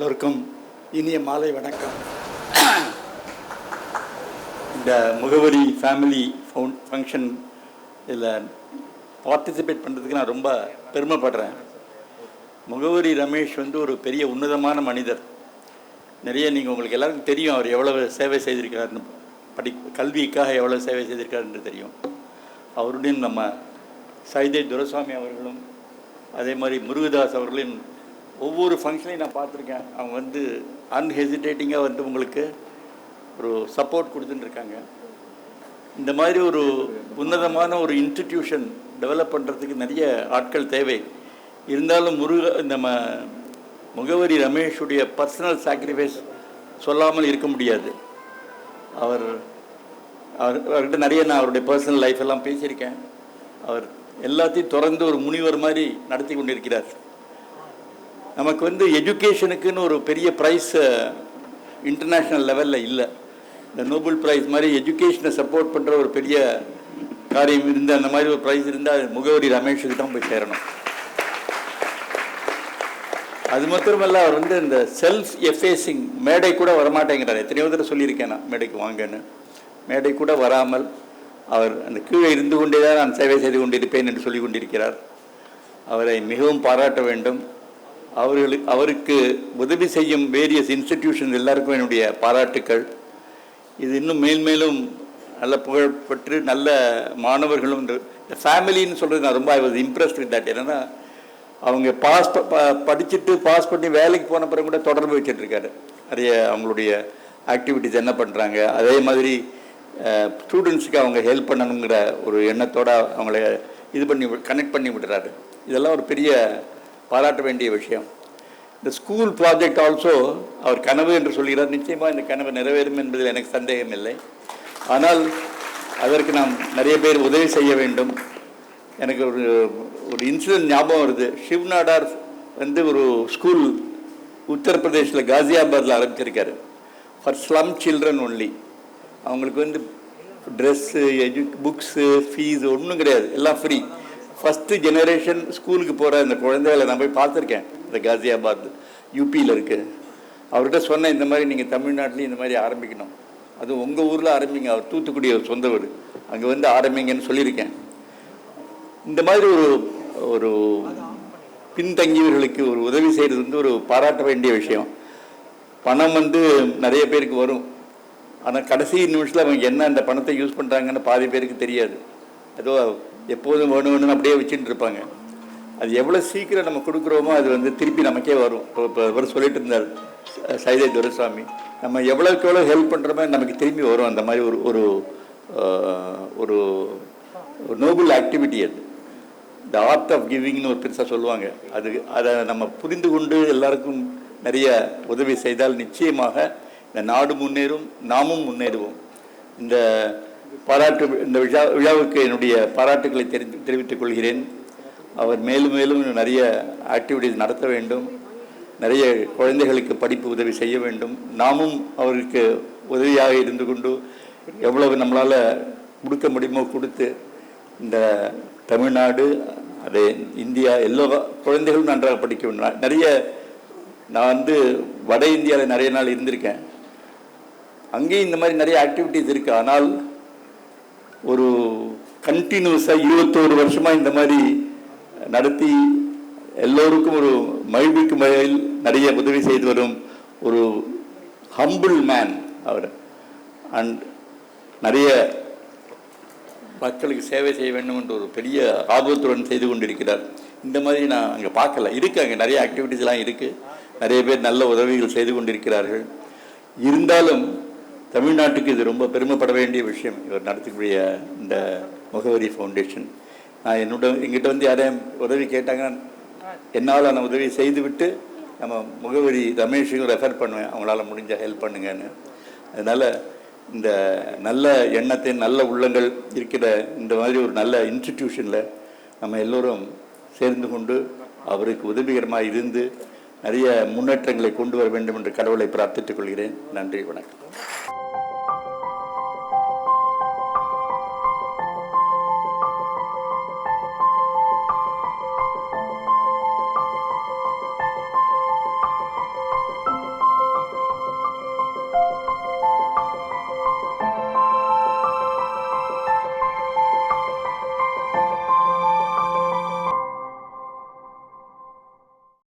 எல்லோருக்கும் இனிய மாலை வணக்கம். இந்த முகவரி ஃபேமிலி ஃபங்க்ஷன் இதில் பார்ட்டிசிபேட் பண்ணுறதுக்கு நான் ரொம்ப பெருமைப்படுறேன். முகவரி ரமேஷ் ஒரு பெரிய உன்னதமான மனிதர். நிறைய உங்களுக்கு எல்லாருக்கும் தெரியும் அவர் எவ்வளவு சேவை செய்திருக்கிறாருன்னு, கல்விக்காக எவ்வளோ சேவை செய்திருக்காருன்னு தெரியும். அவருடைய நம்ம சைதை துரைசாமி அவர்களும் அதே மாதிரி முருகதாஸ் அவர்களின் ஒவ்வொரு ஃபங்க்ஷனையும் நான் பார்த்துருக்கேன். அவங்க அன்ஹெசிடேட்டிங்காக உங்களுக்கு ஒரு சப்போர்ட் கொடுத்துட்டுருக்காங்க. இந்த மாதிரி ஒரு உன்னதமான ஒரு இன்ஸ்டிடியூஷன் டெவலப் பண்ணுறதுக்கு நிறைய ஆட்கள் தேவை. இருந்தாலும் நம்ம முகவரி ரமேஷுடைய பர்சனல் சாக்ரிஃபைஸ் சொல்லாமல் இருக்க முடியாது. அவர்கிட்ட நிறைய நான் அவருடைய பர்சனல் லைஃப் எல்லாம் பேசியிருக்கேன். அவர் எல்லாத்தையும் திறந்து ஒரு முனிவர் மாதிரி நடத்தி கொண்டிருக்கிறார். நமக்கு எஜுகேஷனுக்குன்னு ஒரு பெரிய ப்ரைஸ் இன்டர்நேஷ்னல் லெவலில் இல்லை. இந்த நோபல் ப்ரைஸ் மாதிரி எஜுகேஷனை சப்போர்ட் பண்ணுற ஒரு பெரிய காரியம் இருந்து அந்த மாதிரி ஒரு ப்ரைஸ் இருந்தால் முகவரி ரமேஷுக்கு தான் போய் சேரணும். அது மாத்திரமல்ல, அவர் இந்த செல்ஃப் எஃபேசிங் மேடை கூட வரமாட்டேங்கிறார். எத்தனையோ தடவை சொல்லியிருக்கேன் நான் மேடைக்கு வாங்கன்னு. மேடை கூட வராமல் அவர் அந்த கீழே இருந்து கொண்டே தான் நான் சேவை செய்து கொண்டிருப்பேன் என்று சொல்லி கொண்டிருக்கிறார். அவரை மிகவும் பாராட்ட வேண்டும். அவருக்கு உதவி செய்யும் வேரியஸ் இன்ஸ்டிடியூஷன் எல்லாருக்கும் என்னுடைய பாராட்டுக்கள். இது இன்னும் மேல்மேலும் நல்ல புகழ்பெற்று நல்ல மாணவர்களும் இந்த ஃபேமிலின்னு சொல்கிறது நான் ரொம்ப I was impressed with that. என்னென்னா அவங்க படிச்சுட்டு பாஸ் பண்ணி வேலைக்கு போன பிறகு கூட தொடர்பு வச்சுட்ருக்காரு. நிறைய அவங்களுடைய ஆக்டிவிட்டிஸ் என்ன பண்ணுறாங்க, அதே மாதிரி ஸ்டூடெண்ட்ஸுக்கு அவங்க ஹெல்ப் பண்ணணுங்கிற ஒரு எண்ணத்தோடு அவங்கள கனெக்ட் பண்ணி விடுறாரு. இதெல்லாம் ஒரு பெரிய பாராட்ட வேண்டிய விஷயம். இந்த ஸ்கூல் ப்ராஜெக்ட் ஆல்சோ அவர் கனவு என்று சொல்கிறார். நிச்சயமாக இந்த கனவு நிறைவேறும் என்பதில் எனக்கு சந்தேகம் இல்லை. ஆனால் அதற்கு நாம் நிறைய பேர் உதவி செய்ய வேண்டும். எனக்கு ஒரு இன்சிடென்ட் ஞாபகம் வருது. ஷிவ்நாடார் ஒரு ஸ்கூல் உத்தரப்பிரதேசில் காசியாபாத்தில் ஆரம்பிச்சிருக்காரு. For slum children only. அவங்களுக்கு ட்ரெஸ்ஸு, புக்ஸு, ஃபீஸு ஒன்றும் கிடையாது, எல்லாம் ஃப்ரீ. ஃபஸ்ட்டு ஜெனரேஷன் ஸ்கூலுக்கு போகிற அந்த குழந்தைகளை நான் போய் பார்த்துருக்கேன். இந்த காசியாபாத் யூபியில் இருக்குது. அவர்கிட்ட சொன்னேன், இந்த மாதிரி நீங்கள் தமிழ்நாட்டிலையும் இந்த மாதிரி ஆரம்பிக்கணும், அது உங்கள் ஊரில் ஆரம்பிங்க. அவர் தூத்துக்குடி அவர் சொந்த ஊர், அங்கே ஆரம்பிங்கன்னு சொல்லியிருக்கேன். இந்த மாதிரி ஒரு பின்தங்கியவர்களுக்கு ஒரு உதவி செய்கிறது ஒரு பாராட்ட வேண்டிய விஷயம். பணம் நிறைய பேருக்கு வரும், ஆனால் கடைசி நிமிஷத்தில் அவங்க என்ன அந்த பணத்தை யூஸ் பண்ணுறாங்கன்னு பாதி பேருக்கு தெரியாது. ஏதோ எப்போதும் வேணும்னு அப்படியே வச்சுட்டு இருப்பாங்க. அது எவ்வளோ சீக்கிரம் நம்ம கொடுக்குறோமோ அது திருப்பி நமக்கே வரும். இப்போ இவர் சொல்லிட்டு இருந்தார் சைதை துரைசாமி, நம்ம எவ்வளோக்கு எவ்வளோ ஹெல்ப் பண்ணுறோமோ நமக்கு திரும்பி வரும். அந்த மாதிரி ஒரு ஒரு நோபல் ஆக்டிவிட்டி அது. த ஆர்ட் ஆஃப் கிவிங்னு ஒரு பெருசாக சொல்லுவாங்க. அதை நம்ம புரிந்து கொண்டு எல்லாருக்கும் நிறைய உதவி செய்தால் நிச்சயமாக இந்த நாடு முன்னேறும், நாமும் முன்னேறுவோம். இந்த விழாவுக்கு என்னுடைய பாராட்டுக்களை தெரிவித்துக் கொள்கிறேன். அவர் மேலும் மேலும் நிறைய ஆக்டிவிட்டீஸ் நடத்த வேண்டும். நிறைய குழந்தைகளுக்கு படிப்பு உதவி செய்ய வேண்டும். நாமும் அவருக்கு உதவியாக இருந்து கொண்டு எவ்வளவு நம்மளால் கொடுக்க முடியுமோ கொடுத்து இந்த தமிழ்நாடு, அதே இந்தியா, எல்லா குழந்தைகளும் நன்றாக படிக்க வேண்டும். நிறைய நான் வட இந்தியாவில் நிறைய நாள் இருந்திருக்கேன். அங்கேயும் இந்த மாதிரி நிறைய ஆக்டிவிட்டீஸ் இருக்குது. ஆனால் ஒரு கண்டினியூஸாக 21 வருஷமாக இந்த மாதிரி நடத்தி எல்லோருக்கும் ஒரு மகிழ்விக்கும் வகையில் நிறைய உதவி செய்து வரும் ஒரு ஹம்பிள் மேன் அவர். அண்ட் நிறைய மக்களுக்கு சேவை செய்ய வேண்டும் என்று ஒரு பெரிய ஆர்வத்துடன் செய்து கொண்டிருக்கிறார். இந்த மாதிரி நான் அங்கே பார்க்கல. இருக்குது, அங்கே நிறைய ஆக்டிவிட்டீஸ்லாம் இருக்குது. நிறைய பேர் நல்ல உதவிகள் செய்து கொண்டிருக்கிறார்கள். இருந்தாலும் தமிழ்நாட்டுக்கு இது ரொம்ப பெருமைப்பட வேண்டிய விஷயம். இவர் நடத்தக்கூடிய இந்த முகவரி ஃபவுண்டேஷன். நான் எங்கிட்ட யாரையும் உதவி கேட்டாங்கன்னா என்னால் நான் உதவி செய்துவிட்டு நம்ம முகவரி ரமேஷுக்கு ரெஃபர் பண்ணுவேன், அவங்களால முடிஞ்ச ஹெல்ப் பண்ணுங்கன்னு. அதனால் இந்த நல்ல எண்ணத்தை, நல்ல உள்ளங்கள் இருக்கிற இந்த மாதிரி ஒரு நல்ல இன்ஸ்டிடியூஷனில் நம்ம எல்லோரும் சேர்ந்து கொண்டு அவருக்கு உதவிகரமாக இருந்து நிறைய முன்னேற்றங்களை கொண்டு வர வேண்டும் என்று கடவுளை பிரார்த்தித்துக் கொள்கிறேன். நன்றி, வணக்கம்.